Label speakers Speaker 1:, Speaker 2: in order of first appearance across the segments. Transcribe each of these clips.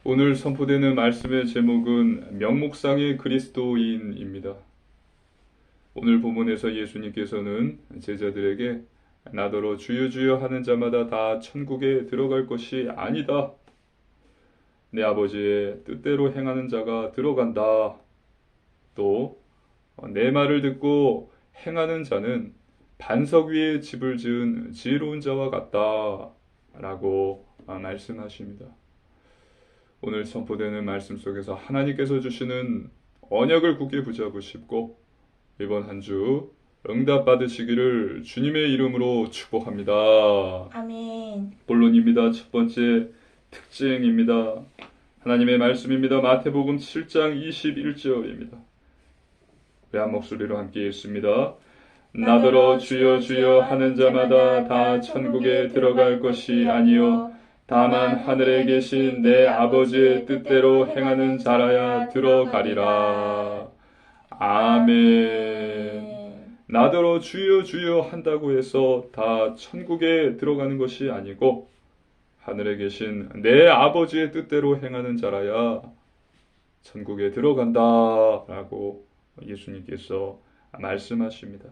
Speaker 1: 오늘 선포되는 말씀의 제목은 명목상의 그리스도인입니다. 오늘 본문에서 예수님께서는 제자들에게 나더러 주여 주여 하는 자마다 다 천국에 들어갈 것이 아니다. 내 아버지의 뜻대로 행하는 자가 들어간다. 또 내 말을 듣고 행하는 자는 반석 위에 집을 지은 지혜로운 자와 같다. 라고 말씀하십니다. 오늘 선포되는 말씀 속에서 하나님께서 주시는 언약을 굳게 붙잡으시고 이번 한 주 응답 받으시기를 주님의 이름으로 축복합니다.
Speaker 2: 아멘.
Speaker 1: 본론입니다. 첫 번째 특징입니다. 하나님의 말씀입니다. 마태복음 7장 21절입니다. 우리 한 목소리로 함께 읽습니다. 나더러 주여 주여 하는 자마다 다 천국에 들어갈 것이 아니요 다만 하늘에 계신 내 아버지의 뜻대로 행하는 자라야 들어가리라. 아멘. 나더러 주여 주여 한다고 해서 다 천국에 들어가는 것이 아니고 하늘에 계신 내 아버지의 뜻대로 행하는 자라야 천국에 들어간다 라고 예수님께서 말씀하십니다.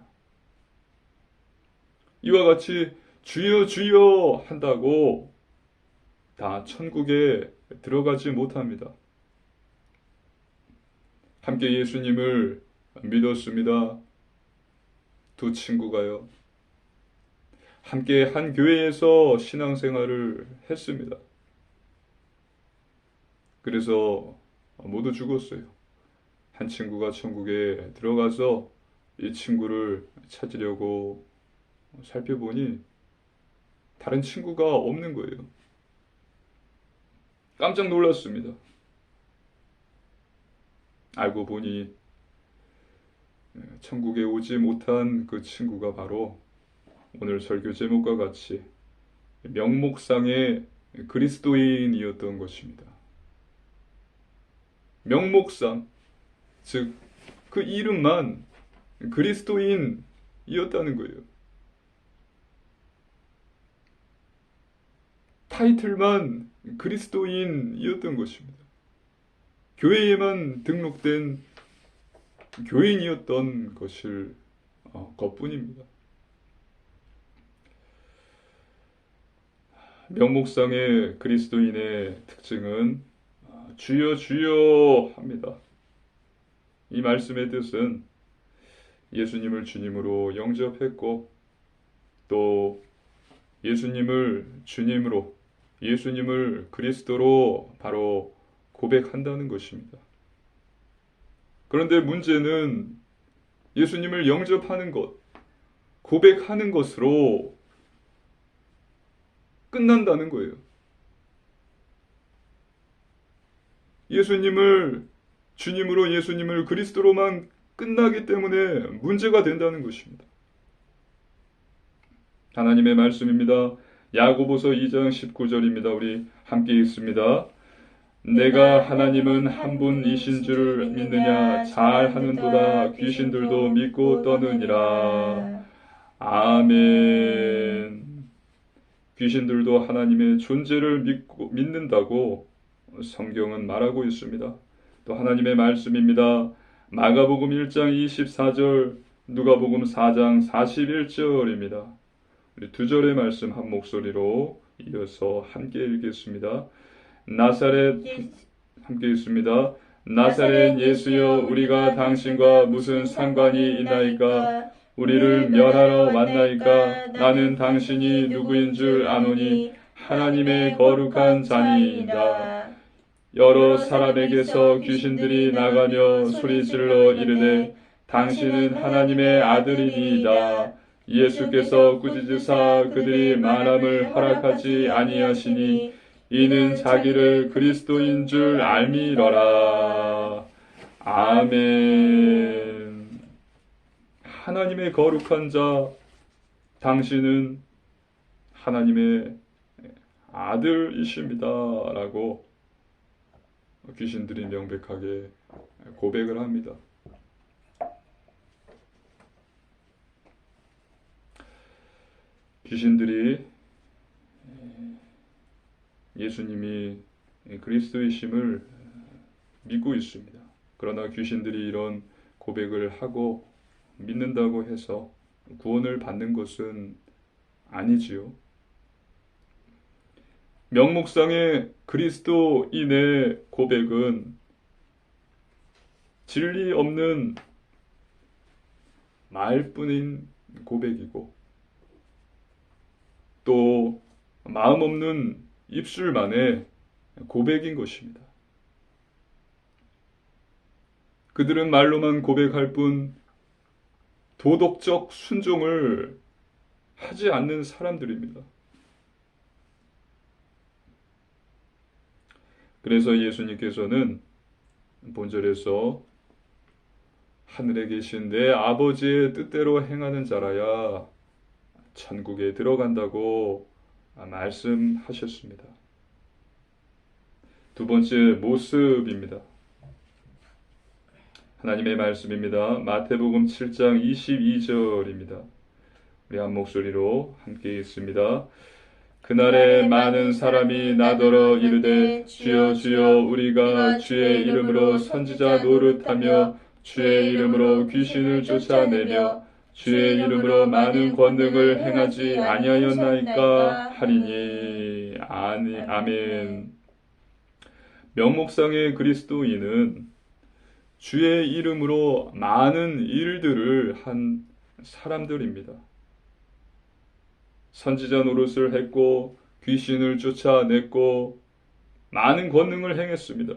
Speaker 1: 이와 같이 주여 주여 한다고 다 천국에 들어가지 못합니다. 함께 예수님을 믿었습니다. 두 친구가요. 함께 한 교회에서 신앙생활을 했습니다. 그래서 모두 죽었어요. 한 친구가 천국에 들어가서 이 친구를 찾으려고 살펴보니 다른 친구가 없는 거예요. 깜짝 놀랐습니다. 알고 보니 천국에 오지 못한 그 친구가 바로 오늘 설교 제목과 같이 명목상의 그리스도인이었던 것입니다. 명목상, 즉 그 이름만 그리스도인이었다는 거예요. 타이틀만 그리스도인이었던 것입니다. 교회에만 등록된 교인이었던 것뿐입니다. 명목상의 그리스도인의 특징은 주여 주여 합니다. 이 말씀의 뜻은 예수님을 주님으로 영접했고 또 예수님을 주님으로 예수님을 그리스도로 바로 고백한다는 것입니다. 그런데 문제는 예수님을 영접하는 것, 고백하는 것으로 끝난다는 거예요. 예수님을 주님으로 예수님을 그리스도로만 끝나기 때문에 문제가 된다는 것입니다. 하나님의 말씀입니다. 야고보서 2장 19절입니다. 우리 함께 읽습니다. 내가 하나님은 한 분이신 줄을 믿느냐 잘하는도다 귀신들도 믿고 떠느니라. 아멘. 귀신들도 하나님의 존재를 믿는다고 성경은 말하고 있습니다. 또 하나님의 말씀입니다. 마가복음 1장 24절, 누가복음 4장 41절입니다. 우리 두 절의 말씀 한 목소리로 이어서 함께 읽겠습니다. 함께 읽습니다. 나사렛 예수여 우리가 당신과 무슨 상관이 있나이까? 우리를 멸하러 왔나이까? 나는 당신이 누구인 줄 아노니 하나님의 거룩한 자니이다. 여러 사람에게서 귀신들이 나가며 소리질러 이르되 당신은 하나님의 아들이니이다. 예수께서 꾸짖으사 그들이 말함을 허락하지 아니하시니 이는 자기를 그리스도인 줄 알미러라. 아멘. 하나님의 거룩한 자, 당신은 하나님의 아들이십니다. 라고 귀신들이 명백하게 고백을 합니다. 귀신들이 예수님이 그리스도이심을 믿고 있습니다. 그러나 귀신들이 이런 고백을 하고 믿는다고 해서 구원을 받는 것은 아니지요. 명목상의 그리스도인의 고백은 진리 없는 말뿐인 고백이고 또 마음 없는 입술만의 고백인 것입니다. 그들은 말로만 고백할 뿐 도덕적 순종을 하지 않는 사람들입니다. 그래서 예수님께서는 본절에서 하늘에 계신 내 아버지의 뜻대로 행하는 자라야 천국에 들어간다고 말씀하셨습니다. 두 번째 모습입니다. 하나님의 말씀입니다. 마태복음 7장 22절입니다. 우리 한 목소리로 함께 읽습니다. 그날에 많은 사람이 나더러 이르되 주여 주여 우리가 주의 이름으로 선지자 노릇하며 주의 이름으로 귀신을 쫓아내며 주의 이름으로 많은 권능을 행하지 아니하였나이까 하리니. 아멘. 명목상의 그리스도인은 주의 이름으로 많은 일들을 한 사람들입니다. 선지자 노릇을 했고 귀신을 쫓아냈고 많은 권능을 행했습니다.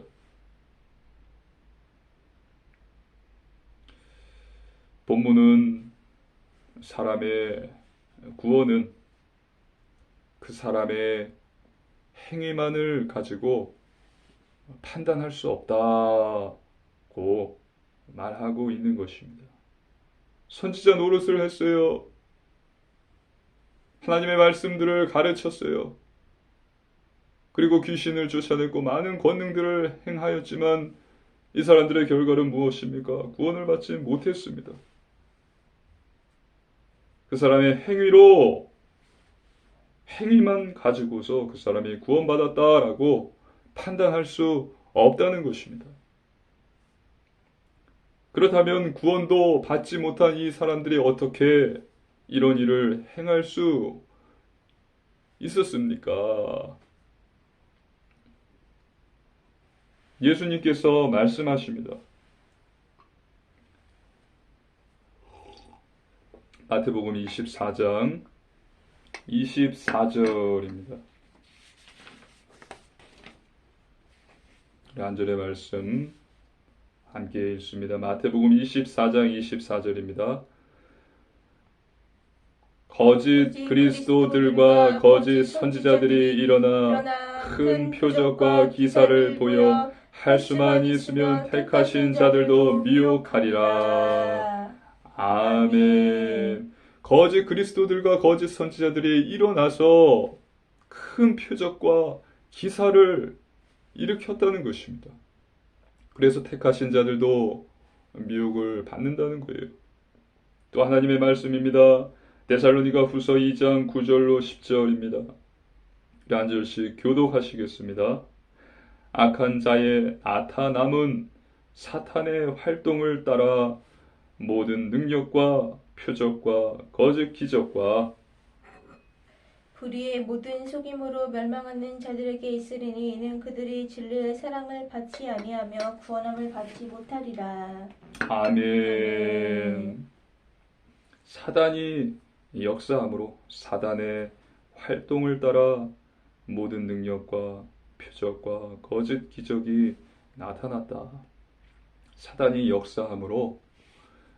Speaker 1: 본문은 사람의 구원은 그 사람의 행위만을 가지고 판단할 수 없다고 말하고 있는 것입니다. 선지자 노릇을 했어요. 하나님의 말씀들을 가르쳤어요. 그리고 귀신을 쫓아냈고 많은 권능들을 행하였지만 이 사람들의 결과는 무엇입니까? 구원을 받지 못했습니다. 그 사람의 행위만 가지고서 그 사람이 구원받았다라고 판단할 수 없다는 것입니다. 그렇다면 구원도 받지 못한 이 사람들이 어떻게 이런 일을 행할 수 있었습니까? 예수님께서 말씀하십니다. 마태복음 24장 24절입니다. 한 절의 말씀 함께 읽습니다. 마태복음 24장 24절입니다. 거짓 그리스도들과 거짓 선지자들이 일어나 큰 표적과 기사를 보여 할 수만 있으면 택하신 자들도 미혹하리라. 아멘. 거짓 그리스도들과 거짓 선지자들이 일어나서 큰 표적과 기사를 일으켰다는 것입니다. 그래서 택하신 자들도 미혹을 받는다는 거예요. 또 하나님의 말씀입니다. 데살로니가 후서 2장 9절로 10절입니다. 한 절씩 교독하시겠습니다. 악한 자의 나타남은 사탄의 활동을 따라 모든 능력과 표적과 거짓 기적과
Speaker 2: 불의의 모든 속임으로 멸망하는 자들에게 있으리니 이는 그들이 진리의 사랑을 받지 아니하며 구원함을 받지 못하리라.
Speaker 1: 아멘. 사단이 역사함으로 사단의 활동을 따라 모든 능력과 표적과 거짓 기적이 나타났다. 사단이 역사함으로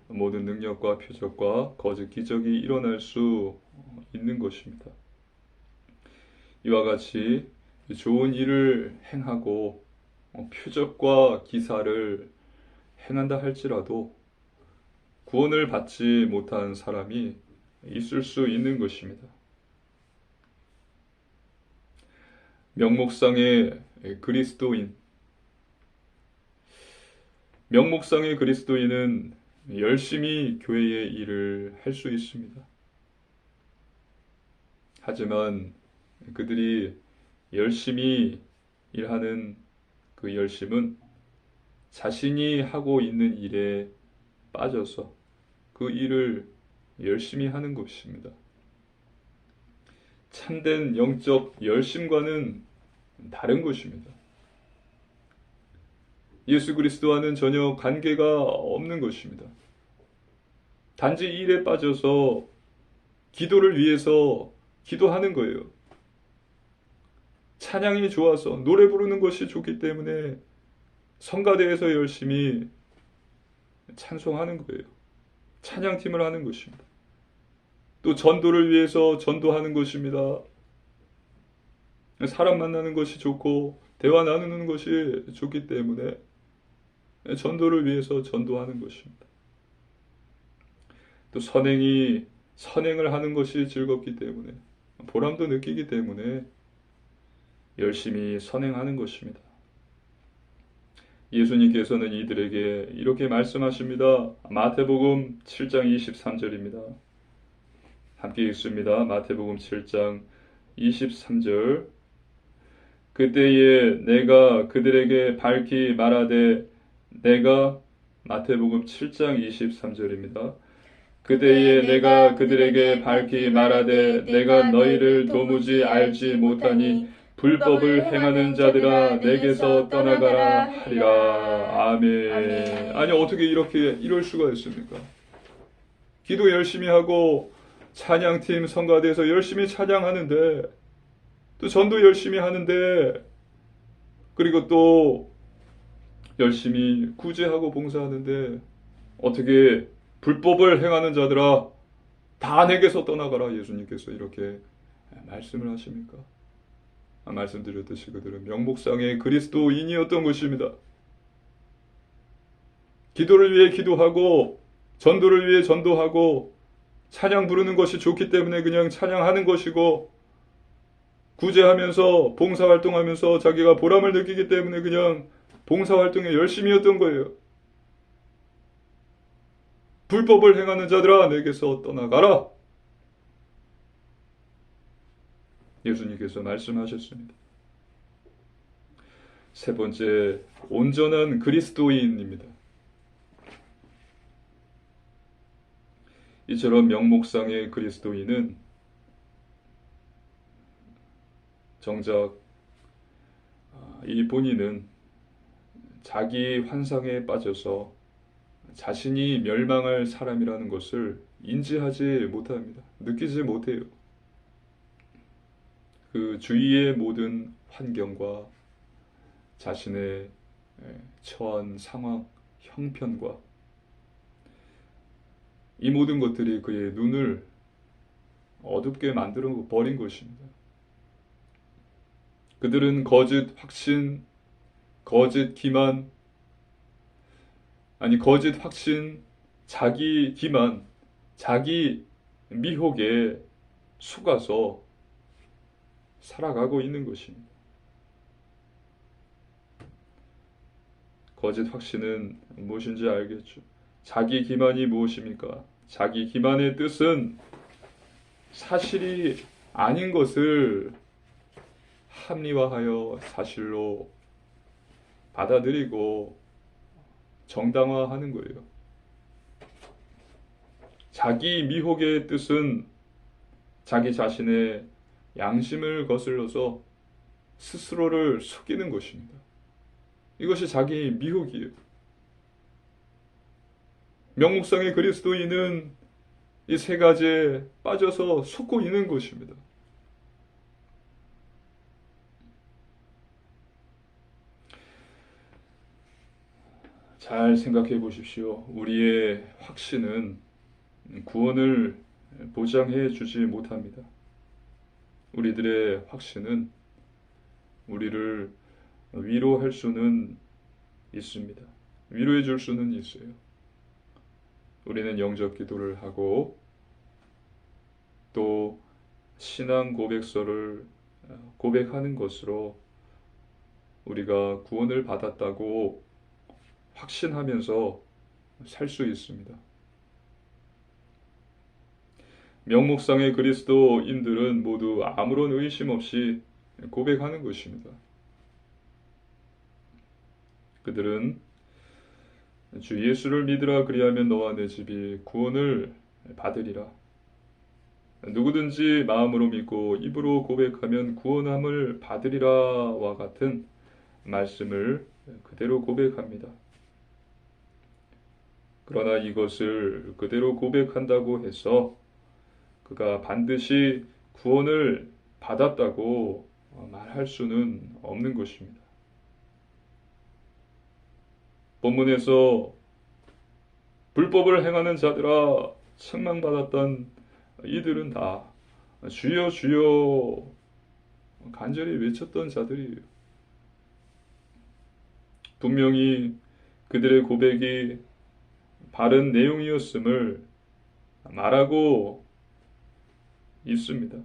Speaker 1: 모든 능력과 표적과 거짓 기적이 일어날 수 있는 것입니다. 이와 같이 좋은 일을 행하고 표적과 기사를 행한다 할지라도 구원을 받지 못한 사람이 있을 수 있는 것입니다. 명목상의 그리스도인. 명목상의 그리스도인은 열심히 교회의 일을 할 수 있습니다. 하지만 그들이 열심히 일하는 그 열심은 자신이 하고 있는 일에 빠져서 그 일을 열심히 하는 것입니다. 참된 영적 열심과는 다른 것입니다. 예수 그리스도와는 전혀 관계가 없는 것입니다. 단지 일에 빠져서 기도를 위해서 기도하는 거예요. 찬양이 좋아서 노래 부르는 것이 좋기 때문에 성가대에서 열심히 찬송하는 거예요. 찬양팀을 하는 것입니다. 또 전도를 위해서 전도하는 것입니다. 사람 만나는 것이 좋고 대화 나누는 것이 좋기 때문에 전도를 위해서 전도하는 것입니다. 또 선행을 하는 것이 즐겁기 때문에 보람도 느끼기 때문에 열심히 선행하는 것입니다. 예수님께서는 이들에게 이렇게 말씀하십니다. 마태복음 7장 23절입니다. 함께 읽습니다. 마태복음 7장 23절. 그때에 내가 그들에게 밝히 말하되 마태복음 7장 23절입니다. 그때에 내가 그들에게 밝히 말하되 내가 너희를 도무지 알지 못하니 불법을 행하는 자들아 내게서 떠나가라 하리라. 아멘. 아니 어떻게 이럴 수가 있습니까? 기도 열심히 하고 찬양팀 성가대에서 열심히 찬양하는데 또 전도 열심히 하는데 그리고 또 열심히 구제하고 봉사하는데 어떻게 불법을 행하는 자들아 다 내게서 떠나가라 예수님께서 이렇게 말씀을 하십니까? 말씀드렸듯이 그들은 명목상의 그리스도인이었던 것입니다. 기도를 위해 기도하고 전도를 위해 전도하고 찬양 부르는 것이 좋기 때문에 그냥 찬양하는 것이고 구제하면서 봉사활동하면서 자기가 보람을 느끼기 때문에 그냥 봉사활동에 열심히 했던 거예요. 불법을 행하는 자들아 내게서 떠나가라. 예수님께서 말씀하셨습니다. 세 번째, 온전한 그리스도인입니다. 이처럼 명목상의 그리스도인은 정작 이 본인은 자기 환상에 빠져서 자신이 멸망할 사람이라는 것을 인지하지 못합니다. 느끼지 못해요. 그 주위의 모든 환경과 자신의 처한 상황, 형편과 이 모든 것들이 그의 눈을 어둡게 만들어 버린 것입니다. 그들은 거짓 확신, 거짓 기만, 거짓 확신, 자기 기만, 자기 미혹에 속아서 살아가고 있는 것입니다. 거짓 확신은 무엇인지 알겠죠? 자기 기만이 무엇입니까? 자기 기만의 뜻은 사실이 아닌 것을 합리화하여 사실로 받아들이고 정당화하는 거예요. 자기 미혹의 뜻은 자기 자신의 양심을 거슬러서 스스로를 속이는 것입니다. 이것이 자기 미혹이에요. 명목상의 그리스도인은 이 세 가지에 빠져서 속고 있는 것입니다. 잘 생각해 보십시오. 우리의 확신은 구원을 보장해 주지 못합니다. 우리들의 확신은 우리를 위로할 수는 있습니다. 위로해 줄 수는 있어요. 우리는 영적 기도를 하고 또 신앙 고백서를 고백하는 것으로 우리가 구원을 받았다고 확신하면서 살 수 있습니다. 명목상의 그리스도인들은 모두 아무런 의심 없이 고백하는 것입니다. 그들은 주 예수를 믿으라 그리하면 너와 내 집이 구원을 받으리라. 누구든지 마음으로 믿고 입으로 고백하면 구원함을 받으리라와 같은 말씀을 그대로 고백합니다. 그러나 이것을 그대로 고백한다고 해서 그가 반드시 구원을 받았다고 말할 수는 없는 것입니다. 본문에서 불법을 행하는 자들아 책망받았던 이들은 다 주여 주여 간절히 외쳤던 자들이에요. 분명히 그들의 고백이 바른 내용이었음을 말하고 있습니다.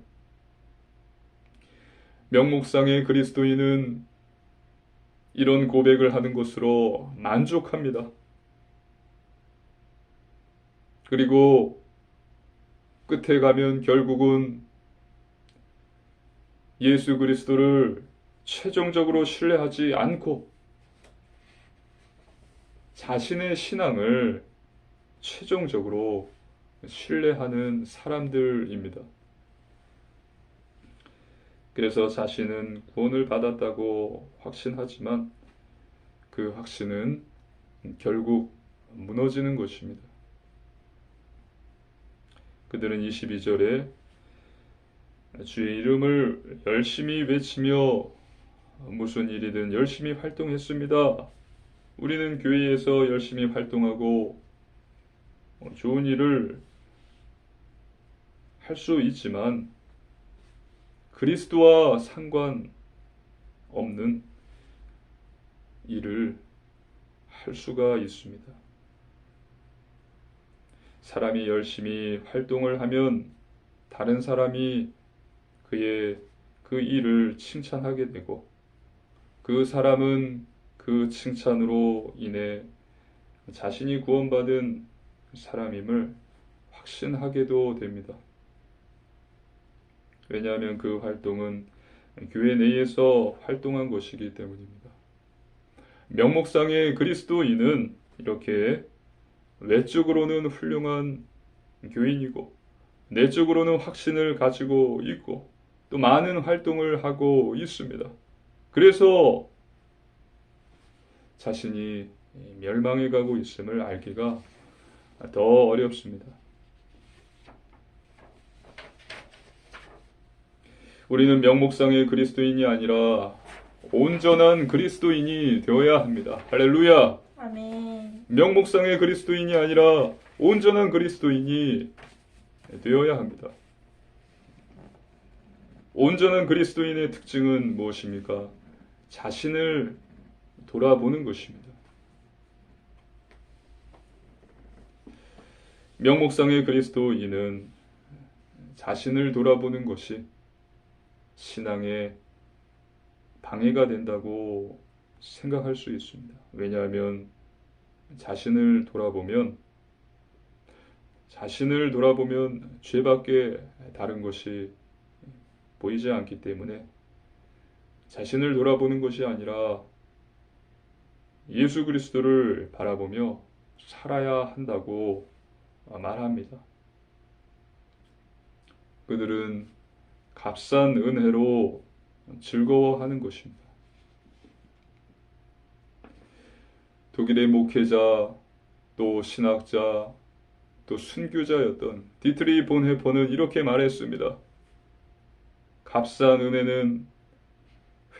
Speaker 1: 명목상의 그리스도인은 이런 고백을 하는 것으로 만족합니다. 그리고 끝에 가면 결국은 예수 그리스도를 최종적으로 신뢰하지 않고 자신의 신앙을 최종적으로 신뢰하는 사람들입니다. 그래서 자신은 구원을 받았다고 확신하지만 그 확신은 결국 무너지는 것입니다. 그들은 22절에 주의 이름을 열심히 외치며 무슨 일이든 열심히 활동했습니다. 우리는 교회에서 열심히 활동하고 좋은 일을 할 수 있지만 그리스도와 상관없는 일을 할 수가 있습니다. 사람이 열심히 활동을 하면 다른 사람이 그의 그 일을 칭찬하게 되고 그 사람은 그 칭찬으로 인해 자신이 구원받은 사람임을 확신하게도 됩니다. 왜냐하면 그 활동은 교회 내에서 활동한 것이기 때문입니다. 명목상의 그리스도인은 이렇게 외적으로는 훌륭한 교인이고 내적으로는 확신을 가지고 있고 또 많은 활동을 하고 있습니다. 그래서 자신이 멸망해 가고 있음을 알기가 더 어렵습니다. 우리는 명목상의 그리스도인이 아니라 온전한 그리스도인이 되어야 합니다. 할렐루야!
Speaker 2: 아멘.
Speaker 1: 명목상의 그리스도인이 아니라 온전한 그리스도인이 되어야 합니다. 온전한 그리스도인의 특징은 무엇입니까? 자신을 돌아보는 것입니다. 명목상의 그리스도인은 자신을 돌아보는 것이 신앙에 방해가 된다고 생각할 수 있습니다. 왜냐하면 자신을 돌아보면 죄밖에 다른 것이 보이지 않기 때문에 자신을 돌아보는 것이 아니라 예수 그리스도를 바라보며 살아야 한다고 말합니다. 그들은 값싼 은혜로 즐거워하는 것입니다. 독일의 목회자, 또 신학자, 또 순교자였던 디트리 본헤퍼는 이렇게 말했습니다. 값싼 은혜는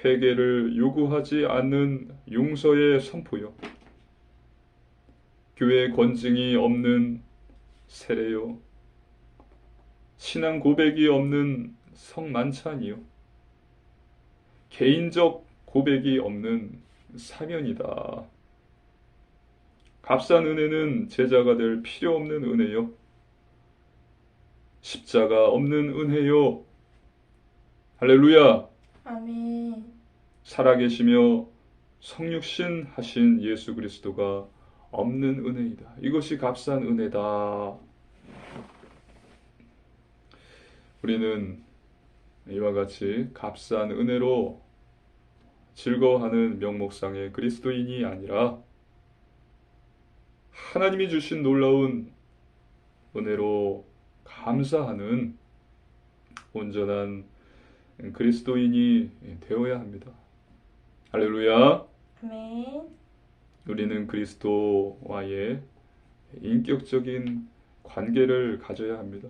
Speaker 1: 회개를 요구하지 않는 용서의 선포요. 교회 권징이 없는 세례요. 신앙 고백이 없는 성만찬이요. 개인적 고백이 없는 사면이다. 값싼 은혜는 제자가 될 필요 없는 은혜요. 십자가 없는 은혜요. 할렐루야!
Speaker 2: 아멘.
Speaker 1: 살아계시며 성육신 하신 예수 그리스도가 없는 은혜이다. 이것이 값싼 은혜다. 우리는 이와 같이 값싼 은혜로 즐거워하는 명목상의 그리스도인이 아니라 하나님이 주신 놀라운 은혜로 감사하는 온전한 그리스도인이 되어야 합니다. 할렐루야!
Speaker 2: 아멘.
Speaker 1: 우리는 그리스도와의 인격적인 관계를 가져야 합니다.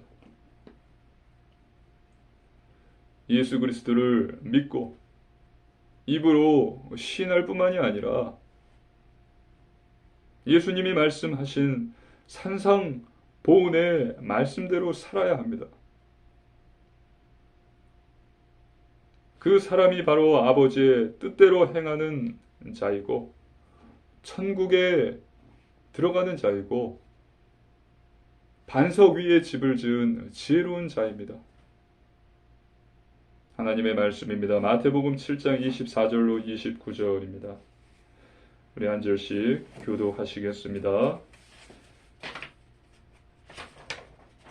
Speaker 1: 예수 그리스도를 믿고 입으로 시인할 뿐만이 아니라 예수님이 말씀하신 산상보훈의 말씀대로 살아야 합니다. 그 사람이 바로 아버지의 뜻대로 행하는 자이고 천국에 들어가는 자이고 반석 위에 집을 지은 지혜로운 자입니다. 하나님의 말씀입니다. 마태복음 7장 24절로 29절입니다. 우리 한 절씩 교도하시겠습니다.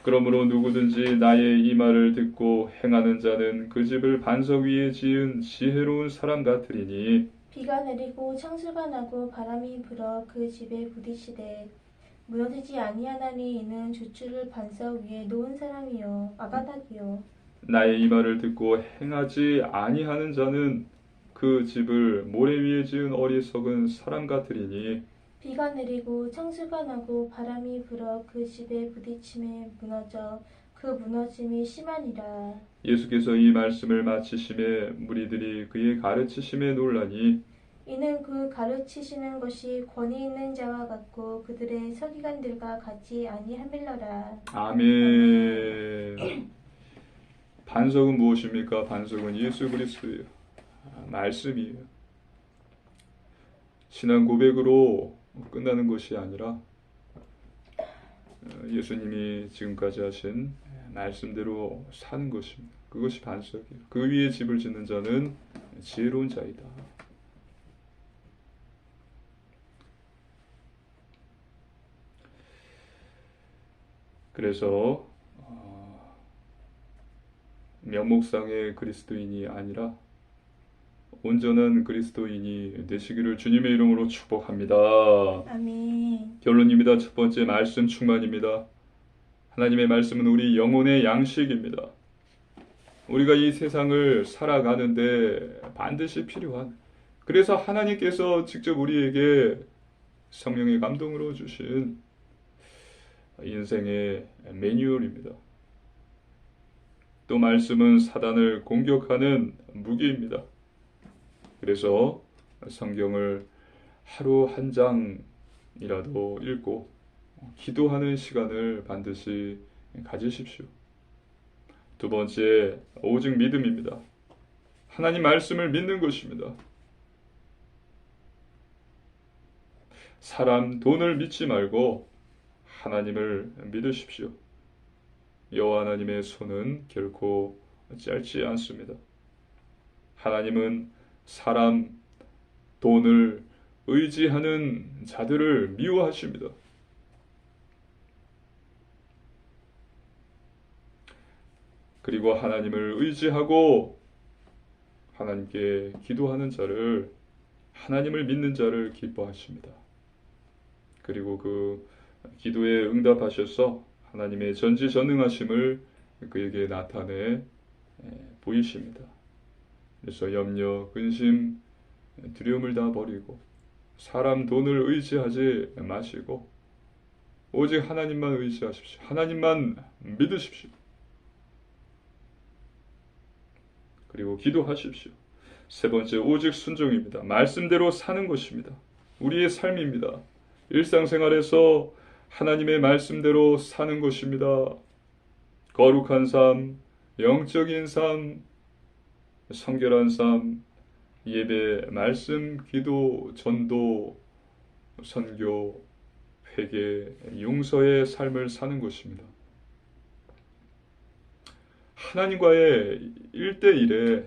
Speaker 1: 그러므로 누구든지 나의 이 말을 듣고 행하는 자는 그 집을 반석 위에 지은 지혜로운 사람 같으리니
Speaker 2: 비가 내리고 창수가 나고 바람이 불어 그 집에 부딪히되 무너지지 아니하나니 이는 주추를 반석 위에 놓은 사람이요 아가닥이요.
Speaker 1: 나의 이 말을 듣고 행하지 아니하는 자는 그 집을 모래 위에 지은 어리석은 사람 같으리니
Speaker 2: 비가 내리고 창수가 나고 바람이 불어 그 집에 부딪힘에 무너져 그 무너짐이 심하니라.
Speaker 1: 예수께서 이 말씀을 마치심에 무리들이 그의 가르치심에 놀라니
Speaker 2: 이는 그 가르치시는 것이 권위 있는 자와 같고 그들의 서기관들과 같지 아니함일러라.
Speaker 1: 아멘. 반석은 무엇입니까? 반석은 예수 그리스도예요. 말씀이에요. 신앙 고백으로 끝나는 것이 아니라 예수님이 지금까지 하신 말씀대로 사는 것입니다. 그것이 반석이에요. 그 위에 집을 짓는 자는 지혜로운 자이다. 그래서 면목상의 그리스도인이 아니라 온전한 그리스도인이 되시기를 주님의 이름으로 축복합니다.
Speaker 2: 아멘.
Speaker 1: 결론입니다. 첫 번째 말씀 충만입니다. 하나님의 말씀은 우리 영혼의 양식입니다. 우리가 이 세상을 살아가는데 반드시 필요한, 그래서 하나님께서 직접 우리에게 성령의 감동으로 주신 인생의 매뉴얼입니다. 또 말씀은 사단을 공격하는 무기입니다. 그래서 성경을 하루 한 장이라도 읽고 기도하는 시간을 반드시 가지십시오. 두 번째, 오직 믿음입니다. 하나님 말씀을 믿는 것입니다. 사람, 돈을 믿지 말고 하나님을 믿으십시오. 여호와 하나님의 손은 결코 짧지 않습니다. 하나님은 사람, 돈을 의지하는 자들을 미워하십니다. 그리고 하나님을 의지하고 하나님께 기도하는 자를, 하나님을 믿는 자를 기뻐하십니다. 그리고 그 기도에 응답하셔서 하나님의 전지전능하심을 그에게 나타내 보이십니다. 그래서 염려, 근심, 두려움을 다 버리고 사람, 돈을 의지하지 마시고 오직 하나님만 의지하십시오. 하나님만 믿으십시오. 그리고 기도하십시오. 세 번째, 오직 순종입니다. 말씀대로 사는 것입니다. 우리의 삶입니다. 일상생활에서 하나님의 말씀대로 사는 것입니다. 거룩한 삶, 영적인 삶, 성결한 삶, 예배, 말씀, 기도, 전도, 선교, 회개, 용서의 삶을 사는 것입니다. 하나님과의 1대1의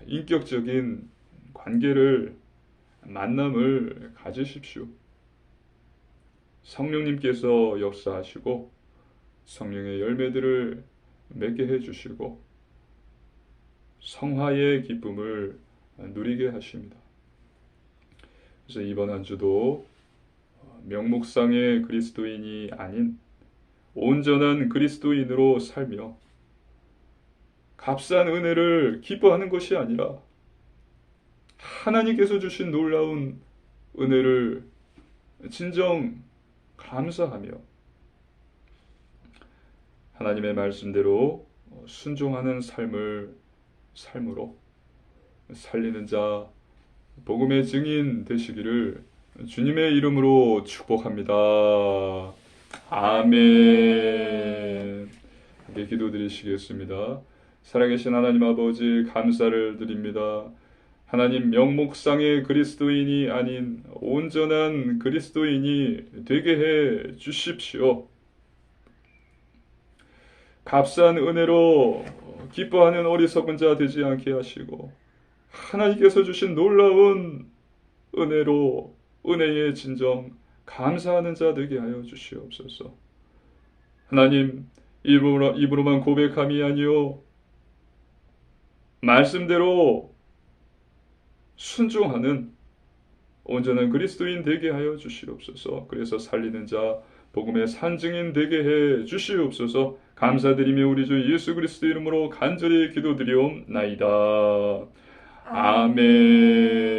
Speaker 1: 인격적인 관계를, 만남을 가지십시오. 성령님께서 역사하시고 성령의 열매들을 맺게 해주시고 성화의 기쁨을 누리게 하십니다. 그래서 이번 한 주도 명목상의 그리스도인이 아닌 온전한 그리스도인으로 살며 값싼 은혜를 기뻐하는 것이 아니라 하나님께서 주신 놀라운 은혜를 진정 감사하며 하나님의 말씀대로 순종하는 삶으로 살리는 자, 복음의 증인 되시기를 주님의 이름으로 축복합니다. 아멘. 함께 기도드리시겠습니다. 살아계신 하나님 아버지 감사를 드립니다. 하나님 명목상의 그리스도인이 아닌 온전한 그리스도인이 되게 해 주십시오. 값싼 은혜로 기뻐하는 어리석은 자 되지 않게 하시고 하나님께서 주신 놀라운 은혜로 은혜의 진정 감사하는 자 되게 하여 주시옵소서. 하나님 입으로만 고백함이 아니요 말씀대로 순종하는 온전한 그리스도인 되게 하여 주시옵소서. 그래서 살리는 자 복음의 산증인 되게 해 주시옵소서. 감사드리며 우리 주 예수 그리스도 이름으로 간절히 기도드리옵나이다. 아멘.